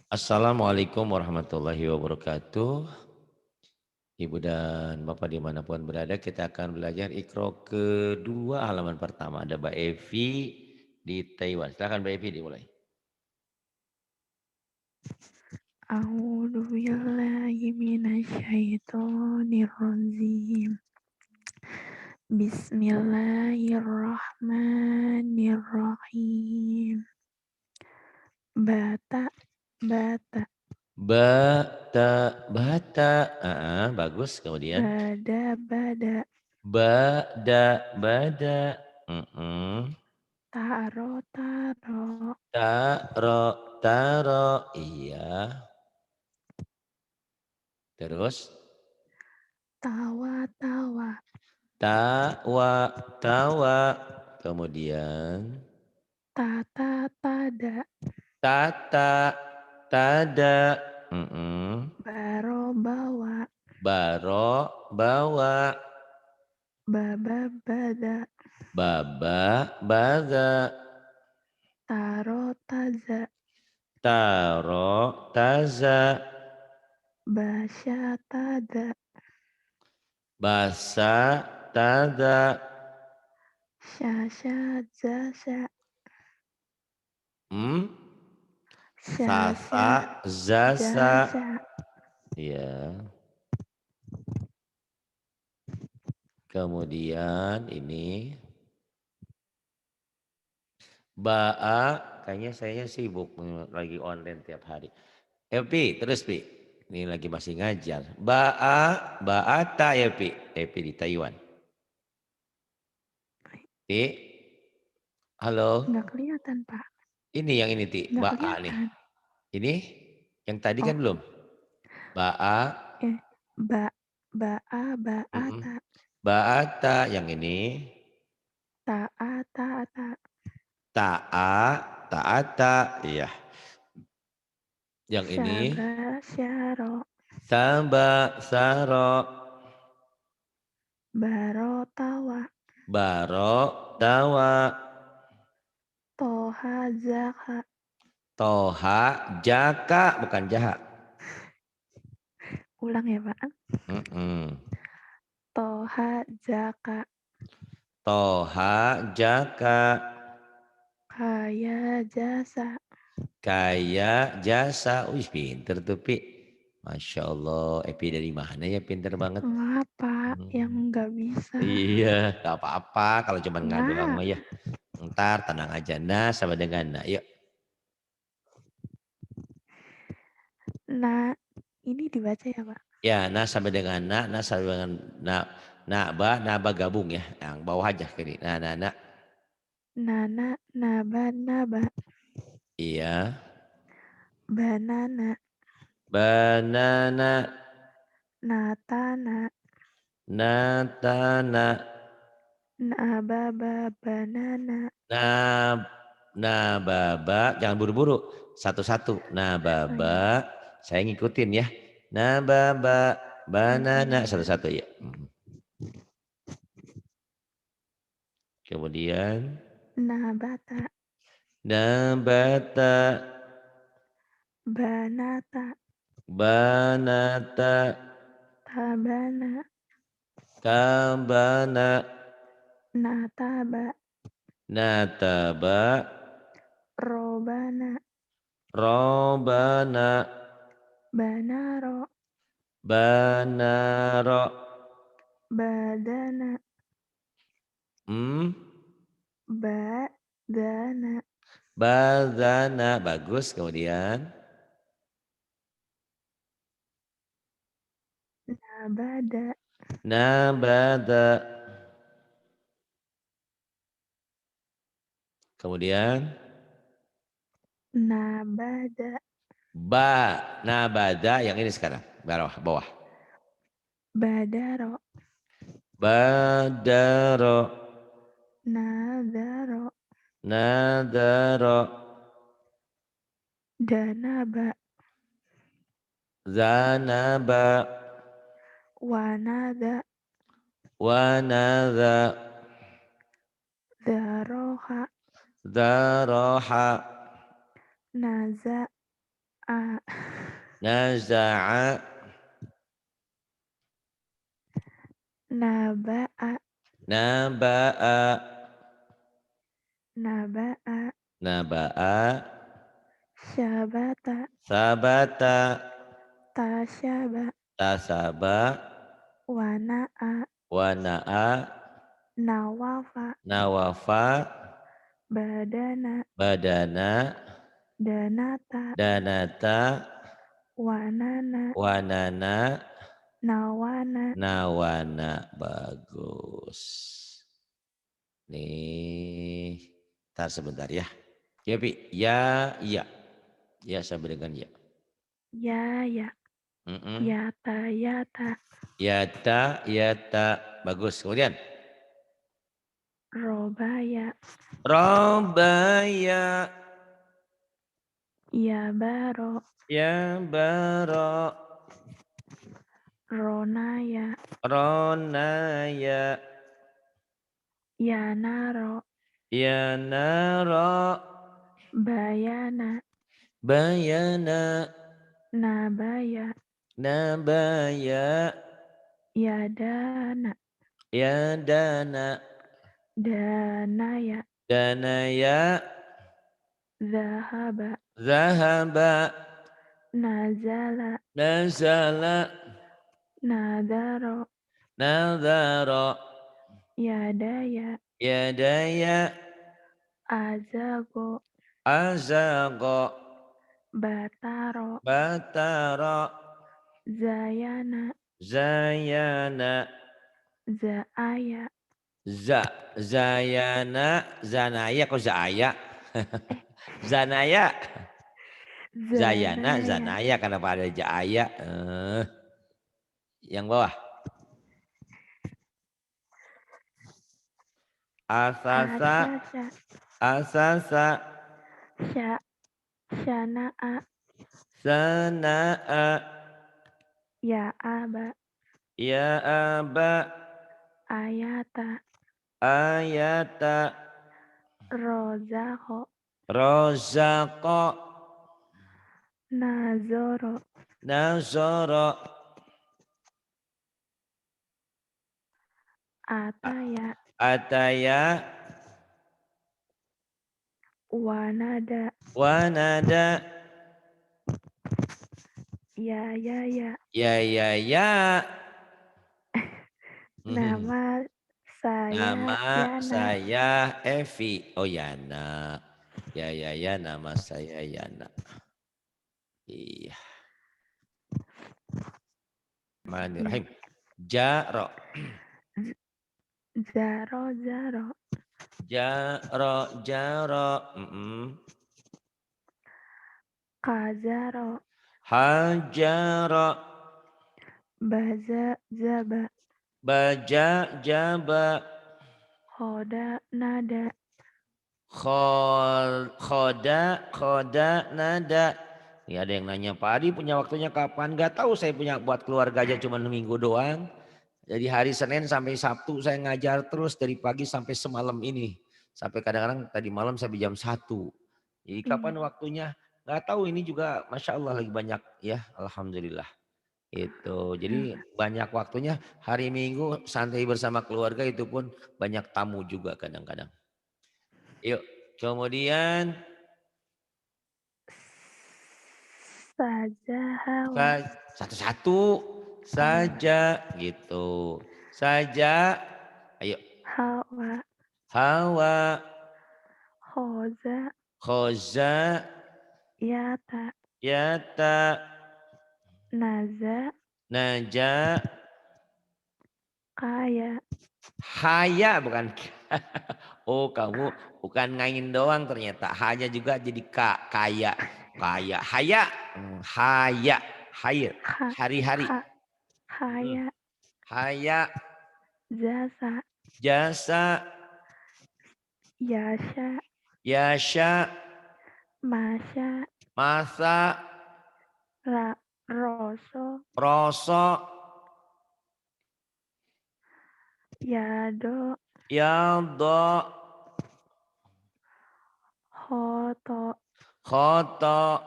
Assalamualaikum warahmatullahi wabarakatuh. Ibu dan Bapak dimanapun berada, kita akan belajar Iqra kedua halaman pertama. Ada Mbak Evi di Taiwan. Silakan Mbak Evi dimulai. A'udzu billahi minasyaitonir rajim. Bismillahirrahmanirrahim. Bata bata Bata. Bagus. Kemudian bada bada bada. Mm-mm. taro taro Taro taro. Iya. Terus tawa tawa tawa tawa. Kemudian tata tada tata, tada, baro bawa baro, bawa, baba bada baba, baga, taro taza taro, taza, basya tada basa, tada, syasya zasya hmm, syasya sasa, zasa, jasa ya. Kemudian ini Ba'a, kayaknya saya sibuk lagi online tiap hari. Pi, terus Pi. Ini lagi masih ngajar. Ba'ata ya Pi. Pi di Taiwan. Pi, halo. nggak kelihatan Pak, Ini yang ini Ti, nggak Ba'a nih. kelihatan. Ini yang tadi kan Oh, belum. Ba'a, eh, ba ba mm-mm. ta Ba'ata yang ini. ta a ta ta Ta'a, ta'ata, iya. Yang ini. syaba syaro Saba, saro, baro tawa baro, tawa. toha zaka. Toha, jaka, bukan jaha. Ulang ya Pak. Mm-mm. Toha zaka Toha, jaka, kaya jasa. kaya, jasa. Wih, pinter tuh, Pi. Masya Allah, Epi dari mana ya pinter banget. Enggak Pak, yang Hmm. nggak bisa. Iya, gak apa-apa. Kalau cuma ngadu doang Enggak. mah ya. Ntar tenang aja. Nah, sama dengan nah. Yuk. Nah, ini dibaca ya Pak. Ya, nah sama dengan nah sama dengan naba gabung ya. Yang bawah aja kiri. Nah. Nana naba naba Iya. banana Banana, natana natana, nababa banana nab, nababa. Jangan buru-buru. Satu-satu. oh iya Nababa. Saya ngikutin ya. Nababa, banana. iya Satu-satu ya. Kemudian. nabata Nabata, banata banata, tabana kabana, nataba nataba, robana robana, banaro banaro, badana hmm, badana badana. Bagus. Kemudian nabada nabada. Kemudian nabada nabada yang ini sekarang. Bawah. badaro Badaro, nadaro nadaro, danaba zanaba, wanada wanada, daroha daroha, naza Naza'a. Naba'a. Naba'a. Naba'a. Naba'a. Syabata. Sabata. Tasyaba. Tasaba. Wana'a. Wana'a. Nawafa. Nawafa. Badana. Badana. Danata. Danata. Wanana. Wanana. Nawana. Nawana. Bagus. Nih. Ntar sebentar ya. Ya, Pi. Ya, iya. Ya, sampai dengan ya. Ya, ya. Mm-mm. Yata, yata. Yata, yata. Bagus. Kemudian. Robaya. Robaya. Yabaro. Ya baro. Ronaya. Ronaya. Yanaro. Ya naro. Bayana. Bayana. Nabaya. Nabaya. Yadana. Ya dana. Danaya. Danaya. Zahaba. Zahaba. Nazala. Nazala. Nadaro. Nadhara. Yadaya. Yadaya. Azago. Azaqa. Bataro. Batara. Zayana. Zayana. Zaaya. Zayana. Zanaya kok Zaya? Eh, Zanaya. Zayana, Zanaya. Zanaya. Kenapa ada Jaya? Yang bawah. Asasa. Asasa. Asasa. Sya. Syanaa. Sana'a. Ya aba. Ya aba. Ayata. Ayata. Rozaho. Rozaqa. Nazoro. Nazara. Ataya. Ataya. Wanada. Wanada. Ya, ya, ya. Ya ya ya. Nama saya Nama Yana. saya Evi. Oh Yana. Ya ya ya, nama saya Yana. Iya. Ya. Bismillahirrahmanirrahim. Jaro. Zaro, zaro. Jaro, jaro. Kazaro. Hajaro. Baza, zaba. Baja, jaba. Hoda, nada. Khoda, khoda, nada. Ini ada yang nanya, Pak Adi punya waktunya kapan? Gak tahu, saya punya buat keluarga aja cuma minggu doang. Jadi hari Senin sampai Sabtu saya ngajar terus dari pagi sampai semalam ini. Sampai kadang-kadang tadi malam sampai jam 1. Jadi Iya. kapan waktunya? Gak tahu, ini juga Masya Allah lagi banyak ya. Alhamdulillah. Itu. Jadi banyak waktunya hari Minggu santai bersama keluarga, itu pun banyak tamu juga kadang-kadang. Yuk, kemudian Saja hawa. satu-satu Oh ya. saja gitu. Saja, ayo. Hawa. Hawa, Hoza. khoza, Yata. yata, Naza. naja, Kaya. haya bukan. Oh kamu bukan ngain doang ternyata. Hanya juga jadi kaya. Kaya, haya, haya, hayir, Ha. hari-hari. Ha. Haya. Haya, Zasa. jasa, Yasha. yasha, Masya. masa, Roso. roso, Yado. yaldo, Hoto. khoto,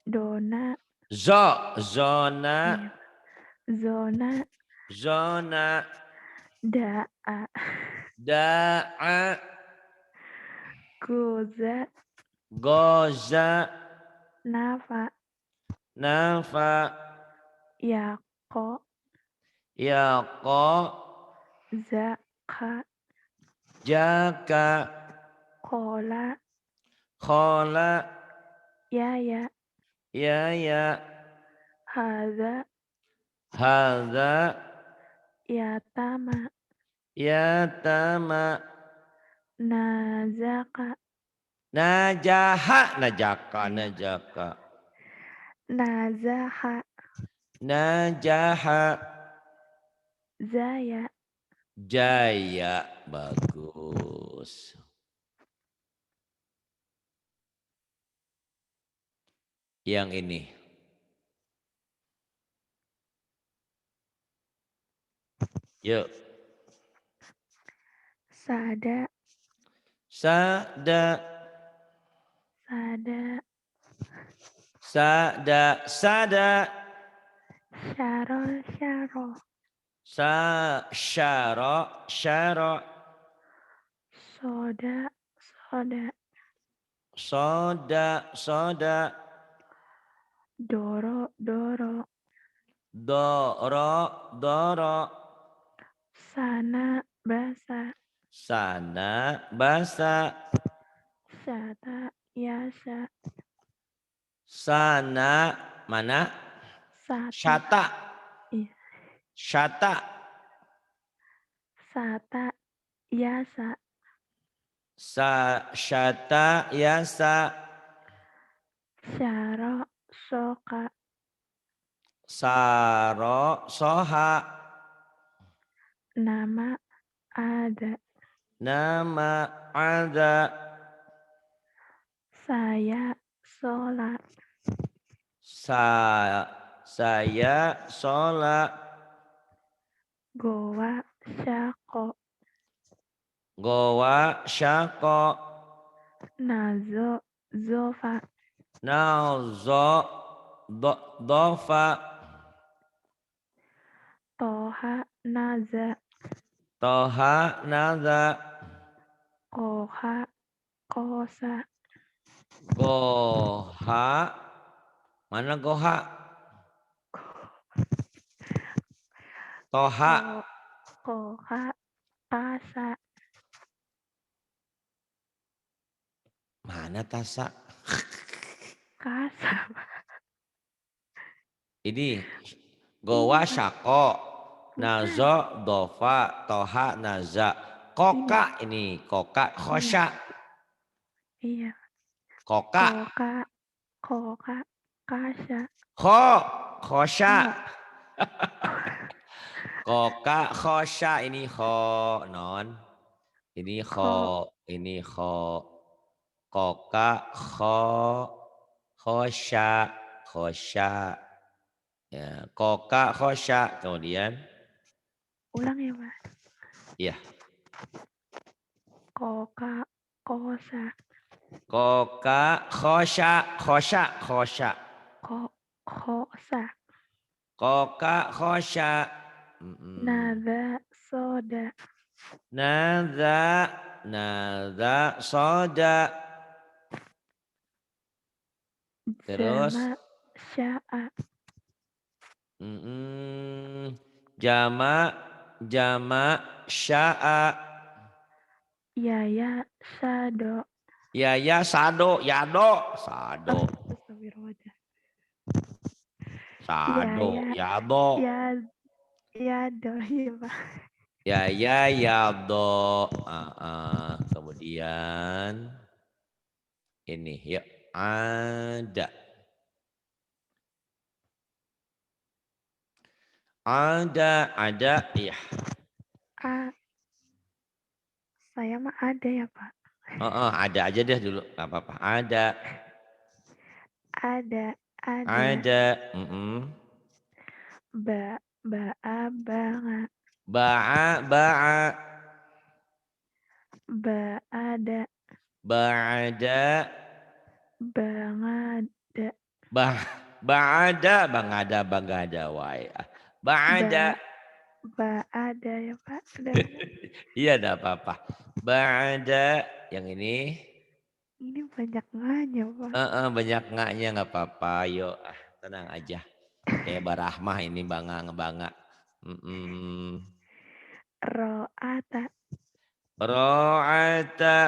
Dona. Zona, Iya. Zona. zona, Da'a. da'a, Goza. goza, Nafa. nafa, Yako. yaqa, Zaka. jaka, Kola. khola, Yaya. yaya, Haza. hadza, Yatama. yatama, Nazaka. najaha, najaka, Iya. najaka, Nazaha. najaha, Zaya. jaya. Bagus. Yang ini. Yuk. Sada. Sada, Sada. sada, sada, Syaro. Syaro. syara, syara, Soda. Soda. soda, soda, Doro. Doro. doro, doro, Sana. Basa. sana, basa, Syata. Yasa. sana, mana? Sata. Syata, Iya. syata, Sata. Yasa. syata, yasa, Syaro. Soka. saro, soha, Nama. Ada. nama, ada, Saya. Sola. sa, saya, sholat, Goa. Syako. gowa, syako, Nazo. Zofa. nazo, dofa, Toha. Naza. toha, naza, Koha. Kosa. goha, mana goha, toha, Ko. Koha. Kasa. mana tasa, Kasa. ini Ini gowa, Pak. syako, Bukan. nazo, dofa, toha, naza, Ini. koka, ini koka, Iya. khosya, Iya. koka, Koka. Koka. Kasa. khosya, Ko. koka, khosya, ini kho, non, ini kho, Ko. ini kho, koka, kho, khosya, khosya, ya, koka, khosya, kemudian, Ulang ya Pak. ya, Koka. Kosa. koka, khosya, khosya, khosya, Ko. Kosa. koka, khosya, mm-mm. Nada. Soda. Nada, nada, soda, terus, Zama. Sya'a. mm-mm. Jama, jama, sya'a, Yaya. Sado. ya, ya, sado, yado, sado, Astagfirullah. sado, Yaya. yado, Ya. Yado. Iya Pak. ya, ya, yado, kemudian ini, ya, ada, ya, A. Saya mah ada ya Pak. ada aja deh dulu, nggak apa-apa, Ada. Ada. ada, Ba'a. Banga. ba'a, ba'a, Ba'ada. ba'ada, Bangada. Bah ba'ada bangada wae. Ba'ada. Ba ada ya, Pak. Udah bener. Iya enggak apa-apa. Ba'ada yang ini. Ini banyak nganya, Pak. Banyak ngaknya nggak apa-apa. Yuk, tenang aja. Kayak Barahmah ini bangga ngebangga. Ro'ata, Ro'ata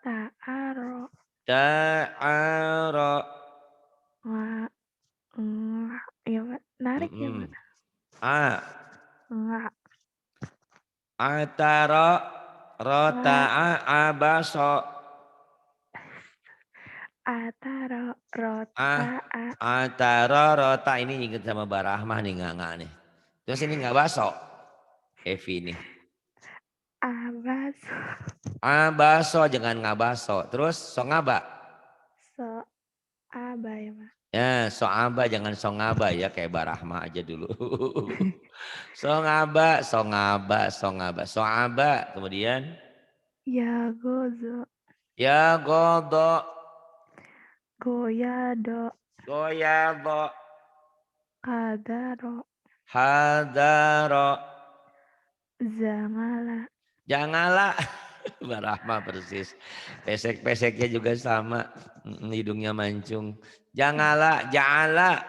ta'aro, ta'ara. nga, ya, Pak. Narik ya, Pak. Mm-mm. A Nga, atara nga, rota'a abaso. ataro, Ah rota'a, atara rota ini inget sama Barahmah nih nggak nih. Terus ini nggak baso. Evi nih. abaso, Abaso jangan ngabaso. Terus so ngaba. so, aba ya, Pak. Ya, so aba jangan so ngaba ya kayak Barahma aja dulu. So ngaba, so ngaba, so ngaba, so aba. Kemudian Ya gozo, ya godo, goyado, goyado, kadaro, hadaro. zangala, Janganlah. Barahma persis. Pesek-peseknya juga sama. Hidungnya mancung. Janganlah, ja'ala.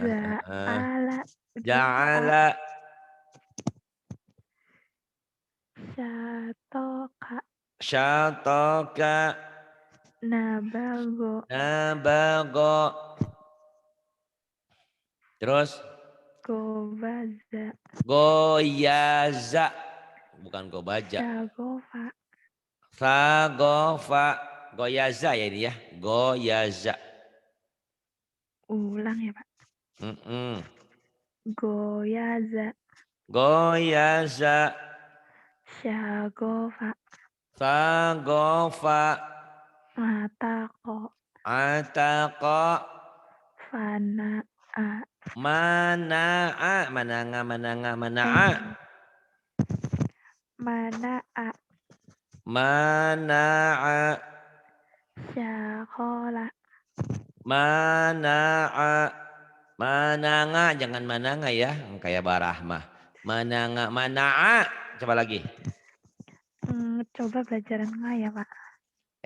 za'ala, doa, Ja'ala. syatoka, Syatoka. nabago, Nabago. Terus gobaza, goyaza. Bukan gobaja. syagofa, Ragofa. Goyaza ya ini ya. Goyaza. ulang ya, Pak. Mm-mm. Goyaza, Goyaza. syagofa, Ragofa. matako, Atako. fana'a, Mana'a. Mananga, mananga, mana'a. mana'a, Mana'a. syakola, Mana'a. Mananga. Jangan mananga ya. Kayak Barahmah. Mananga, mana'a. Coba lagi. Coba belajaran nga ya, Pak.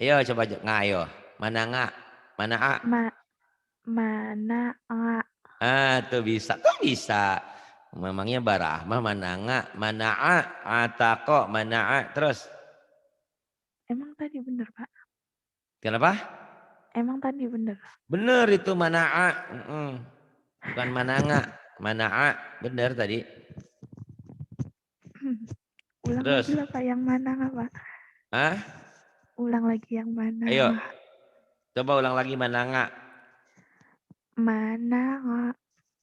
Ayo coba ngayo. Mananga. Mana'a. Ma, mana'a, Tuh bisa. Tuh bisa. Memangnya Barahmah mananga. Mana'a. Atako. Mana'a. Terus. emang tadi bener, Pak. Kenapa? Emang tadi bener. Bener itu mana'a. Bukan mananga. Mana'a. Bener tadi. Ulang Terus. lagi lah, Pak, yang mana nggak, Pak? Hah? Ulang lagi yang mana Ayo. nggak? Coba ulang lagi mananga. Mana nggak?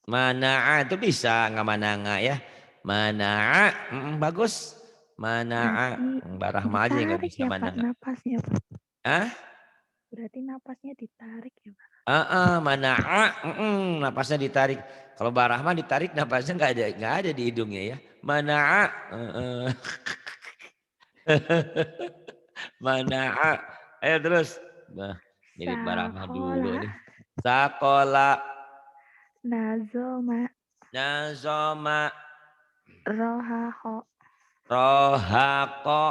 Mana'a itu bisa. Nggak mananga ya. Mana'a. Bagus. Mana'a. Berarti Barahmah aja yang nggak ditarik bisa ya, Pak, mananga. napasnya, Pak. Hah? Berarti napasnya ditarik ya, Pak. Mana'a. Napasnya ditarik. Kalau Barahmah ditarik napasnya nggak ada di hidungnya ya. Mana'a. Mana'a. Ayo terus. Nah, mirip Barahmah Sakola, dulu nih. Sakola. nazoma, Nazoma. rohaho, Rohako.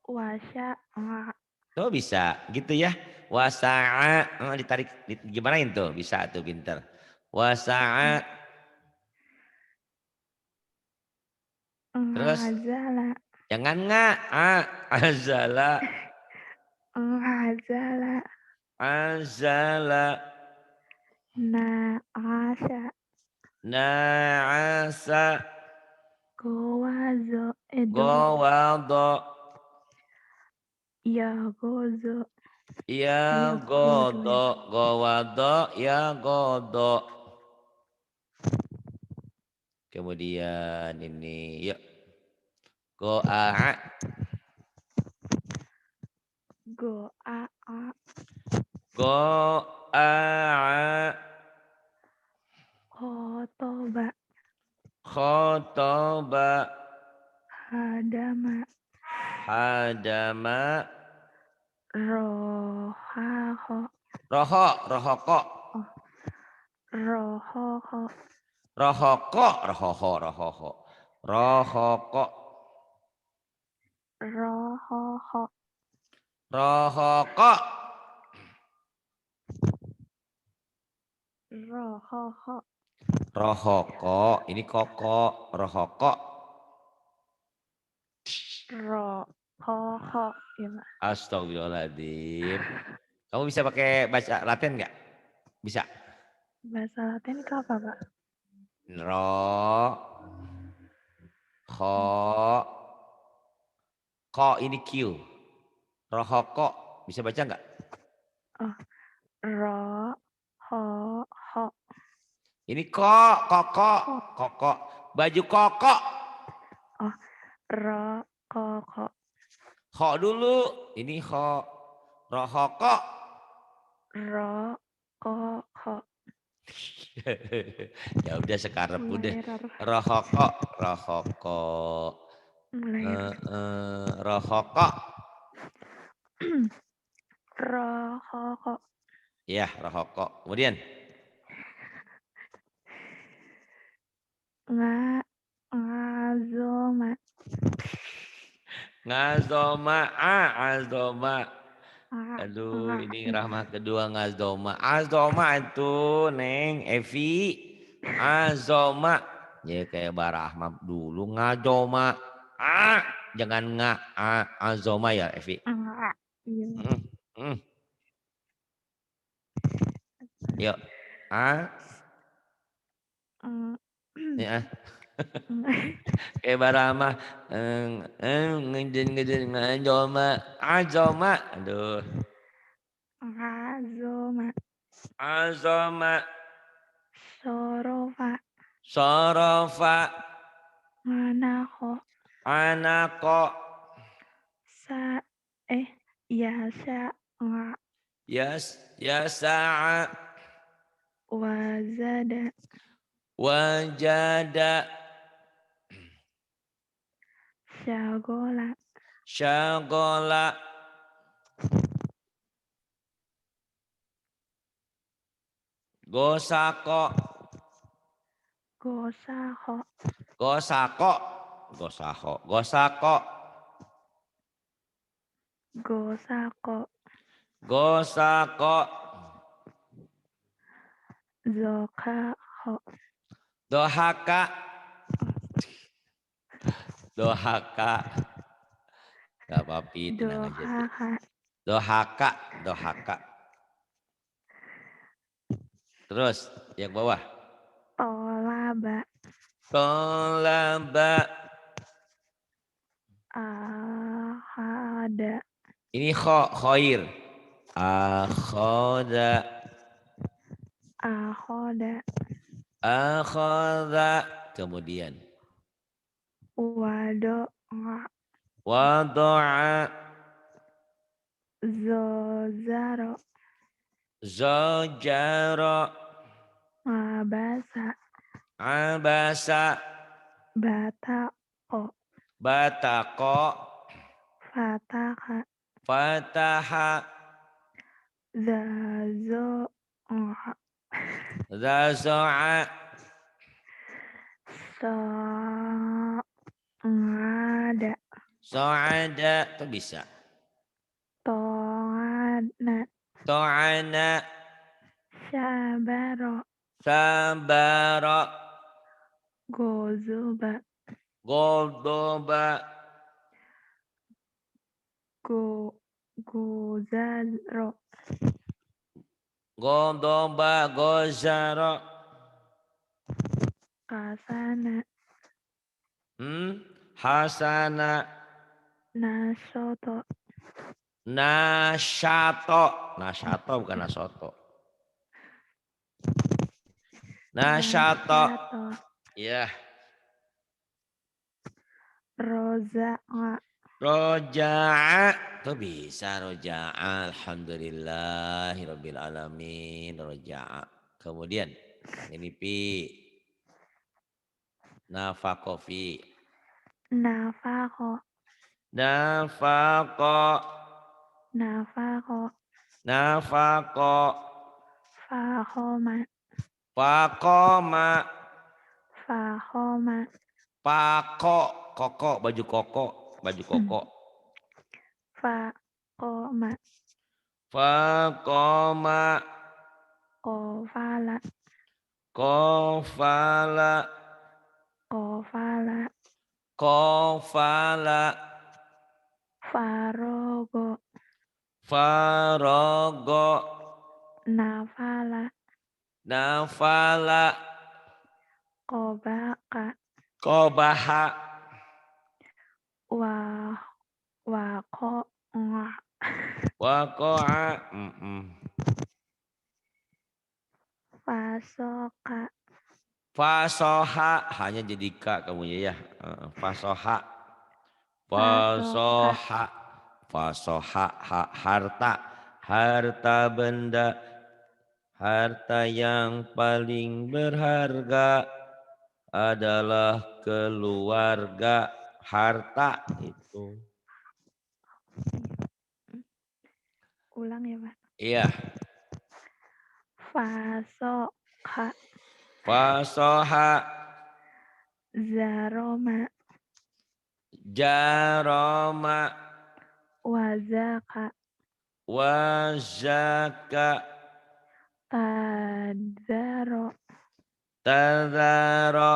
wasya, nggak. Tuh bisa gitu ya. Wasa'a. Ditarik. Gimana itu? Bisa tuh pinter. Wasa'a. Terus. Ngazala, Jangan nggak. Azala. ngazala, Azala. naasa, Na'asa. gowazo, Gowado. yagozo, Ya yagozo ya, godo. Pak. Gowado. Ya godo. Kemudian ini. Yuk. Go'a. Goa, Go'a. khotoba, Khotoba. hadama, Hadama. rohaho, rohoko, Oh, rohoho, rohoko, rohoho, rohoko, rohoho, rohoko, rohoho, rohoko. Ini koko, rohoko. rohoho. Ya, Pak. Astagfirullahaladzim. Kamu bisa pakai baca Latin nggak? Bisa. Bahasa Latin itu apa, Pak? Ro, ho, ko ini Q. Rohoko. Bisa baca nggak? Oh, ro, ho, ho, Ini kok, koko, ho. koko. Baju koko. Oh, ro, ko, ko. Ho dulu. Ini ho. Rohoko. Ro, ko, ko. Ya udah sekarang udah. Mulai error. Rohoko, rohoko. Mulai error. Rohoko. Rohoho. Ya, rohoko. Kemudian. Ngazoma. Ngazoma, azoma. Ah, Aduh, ah, ini iya. rahmat kedua ngazoma. Azoma itu, Neng, Evi. Azoma. Ya kayak Barahmah dulu. Ngazoma. Jangan azoma ya, Evi. Ah, iya. Hmm, hmm. Yuk. Ah, Mm, ya. Kayak Barahmah. Ngejin, ngazoma. Azoma. Aduh. Ngazoma. Azoma. Sorofa. Sorofa. Manako. Anako. Sa. Yasa. Nga. Yasa'a. Wazada. Wajada. Syagola. Syagola. Gosako. Gosaho. Gosako. Gosako. Gosako. Gosako. Gosako. Zokaho. Dohaka. Dohaka. Gak apa-apa, tenang aja tuh. Dohaha. Dohaka. Dohaka. Terus yang bawah. Tolaba. Tolaba. Ahada. Ini khoir. Akhoda. Ahoda. Akhoda. Kemudian. Wado'a. Wado'a. Zozaro. Zojaro. Ngabasa. Abasa. Batako. Batako. Fataka. Fataha. Zazo'a. Zazo'a. So'ada. So'ada. Itu bisa. To'ana. To'ana. Syabaro. Sabara. Gozuba. Goldoba. Gozaro. Goldoba. Gozaro. Kasana. Hasana. Nasoto. Nasyato. Nasyato bukan nasoto. Nasyato. Nasyato. Ya. Roza'a. Roja'a. Tuh bisa roja'a. Alhamdulillahirabbil alamin. Roja'a. Kemudian ini pi. Nafakofi. Nafako. Nafako. Nafako. Nafaqo. Fahoma. Faqoma. Fahoma. Pako. Koko. Baju koko. Baju koko. Faqoma. Faqoma. Qofala. Qofala. Qofala. Qofala. Farogo. Farogo. Nafala. Nafala. Qobaka. Qobaha. Wa waqo'a. Waqa'a. Fasoka. Fasoha. Hanya jadi ka kamu ya. Fasoha. Fasoka. Fasoha. Fasoha. Harta. Harta benda. Harta yang paling berharga adalah keluarga. Harta itu. Ulang ya, Pak. Iya. Fasoka. Fasoha. Zaroma. Jaroma. Wazaka. Wazaka. Tadzaro. Tadaro.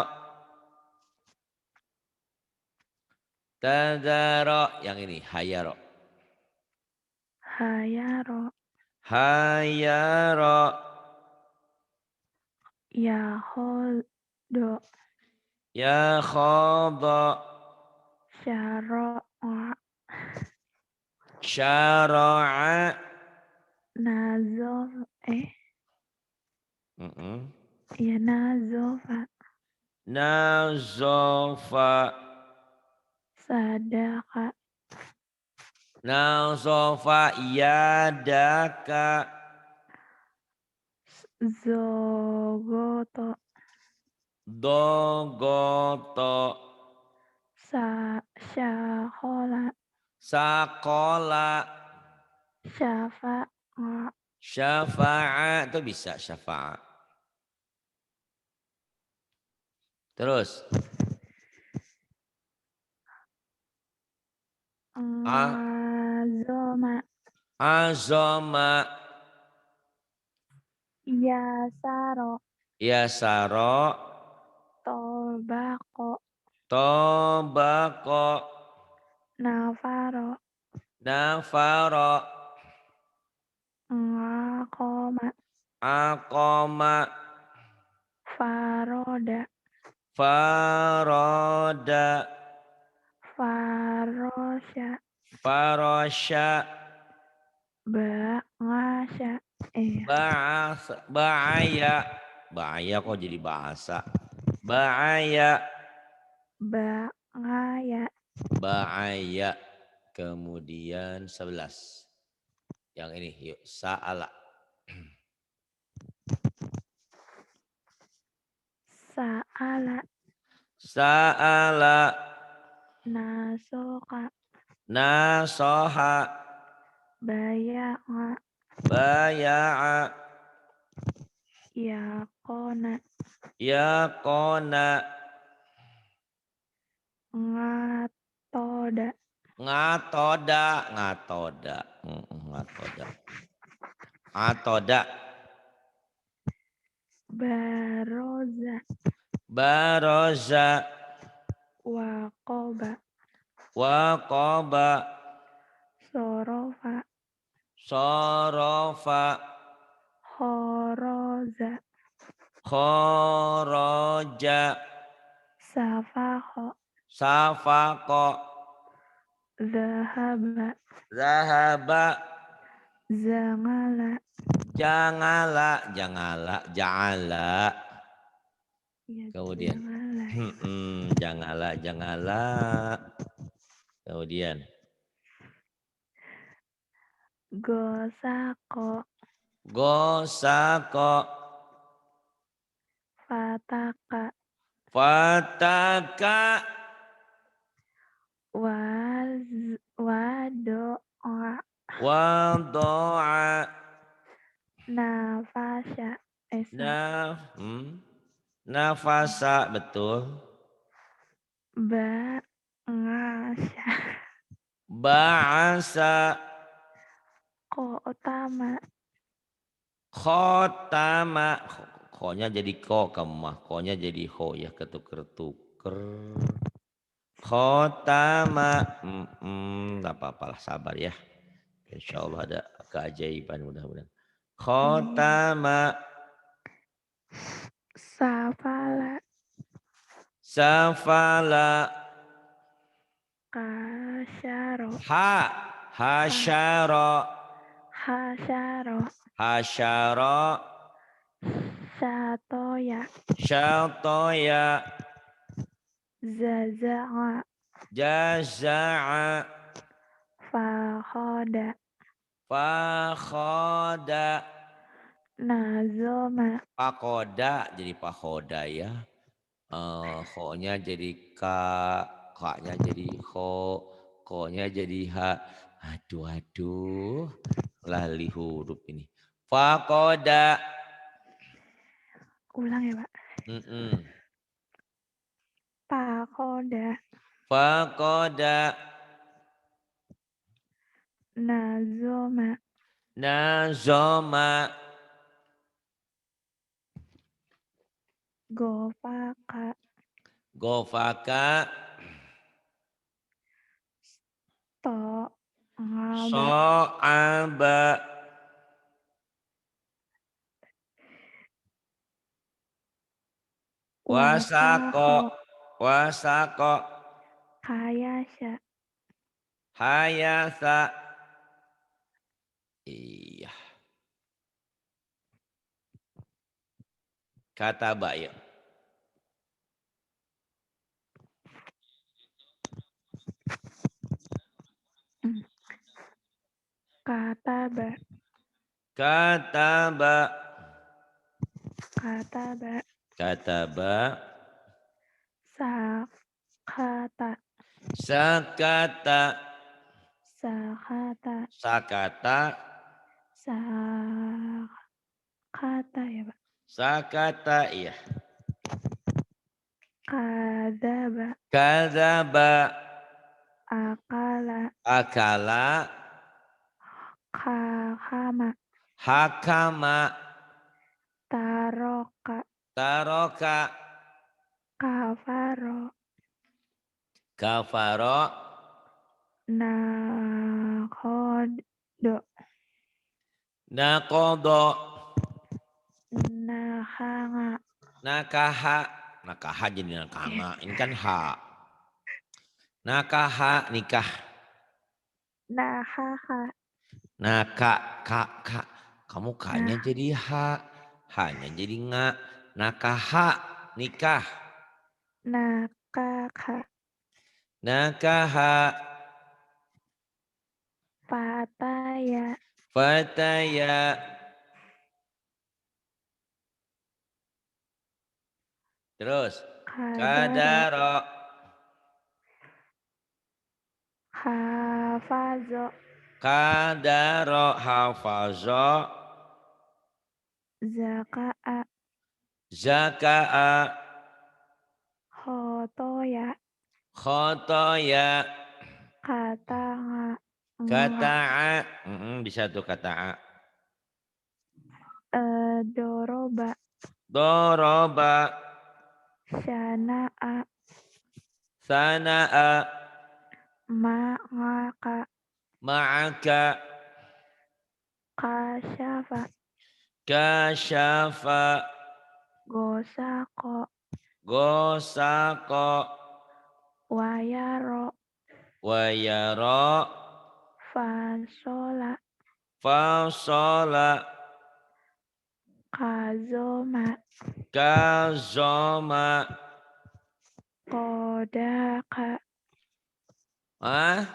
Tadaro. Yang ini hayaro. Hayaro. Hayaro. Yahodo. Ya khodo. Syaro'a. Syara'a. Nazof. Mm-mm. Ya nazofa. Nazofa. Sadaka. Nazofa yadaka. Zogoto. Dogoto. Syahola. Sakola. Syafa'a. Syafa'a. Itu bisa syafa'a. Terus. Azoma. Azoma. Yasaro. Yasaro. Tobako. Tobako. Nafaro. Nafaro. Ngakoma. Akoma. Faroda. Faroda. Farosya. Farosya. Ba'asya. Ba'aya. Ba'aya kok jadi bahasa. Ba'aya. Ba'aya. Ba'aya. Kemudian 11. Yang ini yuk. Sa'ala. Sa'ala. Sa'ala. Nasoka. Nasoha. Baya'a. Baya'a. Yakona. Yakona. Ngatoda. Ngatoda. Ngatoda. Ngatoda. Atoda. Baroza. Baroza. Wakoba. Waqoba. Sorofa. Sorofa. Horoza. Khoroja. Safaho. Safako. Zahaba. Zahaba. Zangala. Jangala. Jangala. Ja'ala. Ya, Kemudian. jangala. Jangala. Jangala. Kemudian. Gosako. Gosako. Fataka. Fataka. Wadoa. Wada'a. Nafasya. Naf, nafasa, betul. Ngasya. Ba'asa. Qotama. Khotama. Ko-nya jadi ko kamu mah. Ko-nya jadi ho ya, ketuker-tuker. Khotama. Gak apa-apalah, sabar ya. Insya Allah ada keajaiban mudah-mudahan. Amin. Khotama. Safala. Safala. Kasyaro. Ha. Ha. Hasyara. Hasyaro. Hasyara. Syatoya. Syatoya. Zaza'a. Jaza'a. Fakhoda. Fakhoda. Nazoma. Pakoda jadi pakoda ya. Kho-nya jadi ka, ka-nya jadi kho, ko-nya jadi ha. Aduh, aduh. Lali huruf ini. Fakoda. Ulang ya, Pak. Pakhoda. Fakoda. Nazoma. Nazoma. Gofaka. Gofaka. To. Ngaba. So'aba. Wasako. Wasako. Wasako. Kayasya. Hayasa. Iya. Kata ya. Kataba. Kataba. Kataba. Kataba. Sakata. Sakata. Sakata. Sakata. Sakata ya, Pak. Sakata, iya. Kadaba. Kadzaba. Akala. Akala. Kahama. Hakama. Taroka. Taroka. Kafaro. Kafaro. Nakhodo. Nakodo. Nahanga. Nakaha. Nakaha jadi nakanga. Ini kan ha. Nakaha, nikah. Nahaha. Naka, ka. Kamu ka-nya Nah. jadi ha. Ha-nya jadi nga. Nakaha, nikah. Nakaka. Nakaha. Pataya. Fataya. Terus. Kadaro. Kadaro. Hafazo. Kadaro. Hafazo. Zaka'a. Zaka'a. Khotoya. Khotoya. Katanga. Kata'a. Bisa tuh kata'a. Doroba. Doroba. Syana'a. Sana'a. Ma'aka. Ma'aka. Kasyafa. Kasyafa. Gosako. Gosako. Wayaro. Wayaro. Fasola. Fasola. Kazoma. Kazoma. Kodaka. Ah?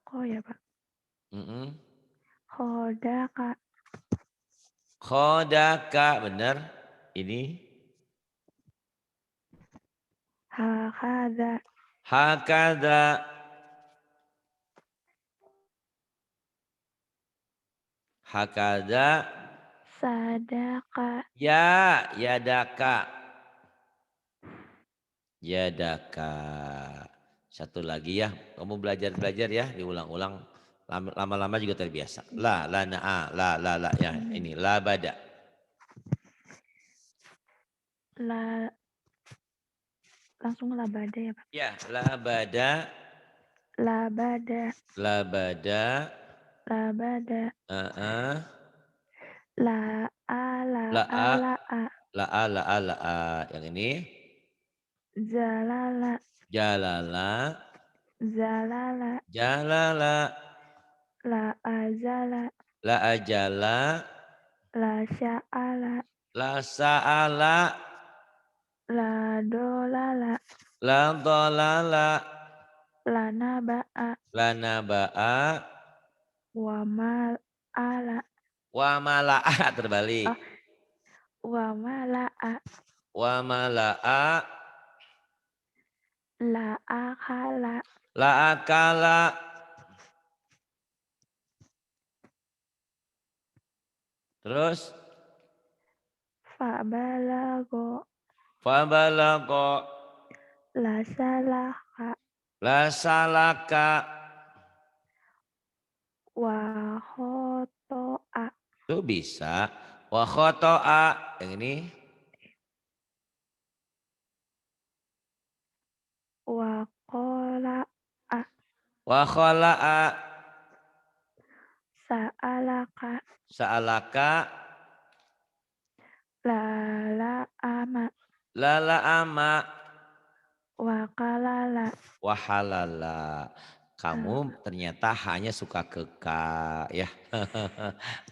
Kok ya, Pak? Mm-mm. Kodaka. Khodaka, benar. Ini. Hakada. Hakada. Hakada. Sadaka. Ya, yadaka. Yadaka. Satu lagi ya, kamu belajar-belajar ya, diulang-ulang. Lama-lama juga terbiasa. La, na'a, la, ya ini, la bada. La, langsung labada ya Pak. Ya, la bada, Labada. la bada, Labada. uh-uh, La a la la a a, la a. la a, la a, la a. Yang ini, Zalala. jalala, Zalala. jalala, La azala. la ajala, La sya'ala. la sa'ala, La dolala. la dolala, La naba'a. la naba'a, Wa mal'ala. wa mala'a terbalik. Oh, wa mala'a. Wa mala'a, La akala. la akala. Terus Fa balago. fabalago, La salaka. la salaka. Wa khoto'a. Itu bisa. Wa khoto'a. Yang ini. Wa qola'a. Wa khola'a. Sa'alaka. Sa'alaka. La la'ama. La la'ama. Wa kalala. Wa halala. Kamu ternyata hanya suka ke ka ya.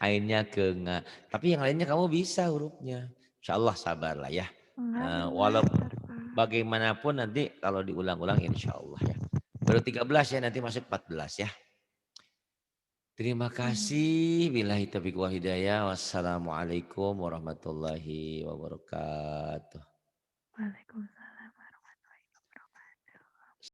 Ainnya ke nga. Tapi yang lainnya kamu bisa hurufnya. Insya Allah sabarlah ya. Walau bagaimanapun nanti kalau diulang-ulang insya Allah ya. Baru 13 ya, nanti masuk 14 ya. Terima kasih. Billahi taufiq wal hidayah. Wassalamualaikum warahmatullahi wabarakatuh. Waalaikumsalam.